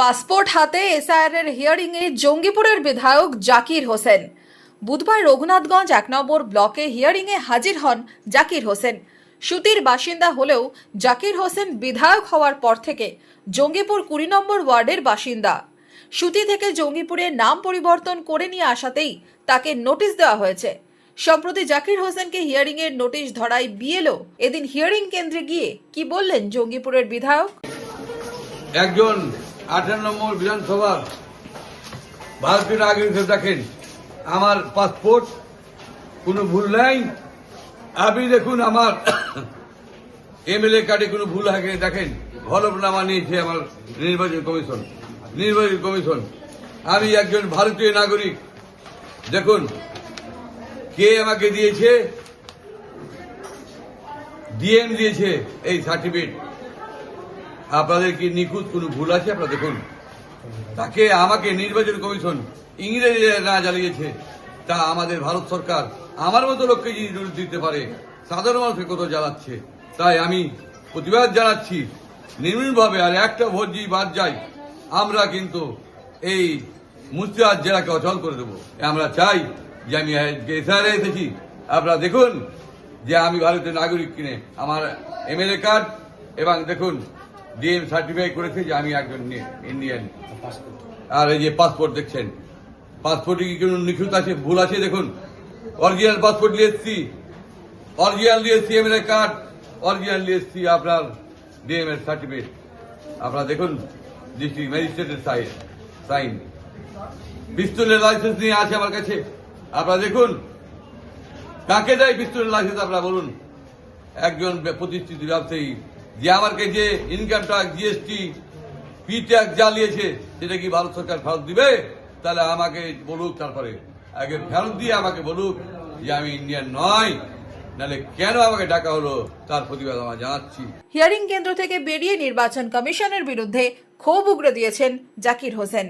Passport হাতে SIR hearing এ জঙ্গিপুরের বিধায়ক জাকির হোসেন। বুধবার রঘুনাথগঞ্জ ১ নম্বর ব্লকে হিয়ারিং এ হাজির হন জাকির হোসেন। সুতির বাসিন্দা হলেও জাকির হোসেন বিধায়ক হওয়ার পর থেকে জঙ্গিপুর ২০ নম্বর ওয়ার্ডের বাসিন্দা। সুতি থেকে জঙ্গিপুরে নাম পরিবর্তন করে নিয়ে আসাতেই তাকে নোটিশ দেওয়া হয়েছে। সম্প্রতি জাকির হোসেনকে হিয়ারিং এর নোটিশ ধরায় বিএলও এদিন হিয়ারিং কেন্দ্রে গিয়ে কি বললেন জঙ্গিপুরের বিধায়ক। একজন ১৮ নম্বর বিধানসভার ভারতীয় নাগরিক হিসেবে দেখেন আমার পাসপোর্ট কোনো ভুল নাই। আপনি দেখুন আমার এমএলএ কার্ডে কোনো ভুল থাকে দেখেন, হলফনামা নিয়েছে আমার নির্বাচন কমিশন। আমি একজন ভারতীয় নাগরিক। দেখুন কে আমাকে দিয়েছে, ডিএম দিয়েছে এই সার্টিফিকেট। আপনাদের কি নিখুঁত কোনো ভুল আছে? আপনারা দেখুন, তাকে আমাকে নির্বাচন কমিশন ইংরেজি না জ্বালিয়েছে, তা আমাদের ভারত সরকার আমার মতো লোককে যদি নোটিশ দিতে পারে, সাধারণ মানুষকে কত জ্বালাচ্ছে। তাই আমি প্রতিবাদ জানাচ্ছি নির্মূলভাবে। আর একটা ভোট যদি বাদ যায়, আমরা কিন্তু এই মুর্শিদাবাদ জেলাকে অচল করে দেবো। আমরা চাই যে আমি এসআইআর এসেছি, আপনারা দেখুন যে আমি ভারতীয় নাগরিক কিনে আমার এমএলএ কার্ড এবং দেখুন ডিএম সার্টিফাই করেছে যে আমি একজন ইন্ডিয়ান। আর এই যে পাসপোর্ট দেখছেন, পাসপোর্টে কি কোনো নিখুঁত আছে, ভুল আছে? দেখুন অরিজিনাল পাসপোর্ট নিয়ে এসছি, এমএলএ কার্ড, অরিজিনাল নিয়ে এসছি আপনার ডিএম এর সার্টিফিকেট। আপনারা দেখুন ডিস্ট্রিক্ট ম্যাজিস্ট্রেটের সাইন, পিস্তলের লাইসেন্স নিয়ে আছে আমার কাছে। আপনারা দেখুন কাকে দেয় পিস্তলের লাইসেন্স? আপনারা বলুন। একজন প্রতিষ্ঠিত ব্যবসায়ী যে আমাকে যে income tax, GST, P tax জ্বালিয়েছে, সেটা কি ভারত সরকার ফেরত দিবে? তাহলে আমাকে বলুক, তারপরে আগে ফেরত দিয়ে আমাকে বলুক যে আমি ইন্ডিয়ান নয়, নাহলে কেন আমাকে ডাকা হলো তার প্রতিবাদ আমরা জানাচ্ছি। হিয়ারিং কেন্দ্র থেকে বেরিয়ে নির্বাচন কমিশনের বিরুদ্ধে ক্ষোভ উগরে দিয়েছেন জাকির হোসেন।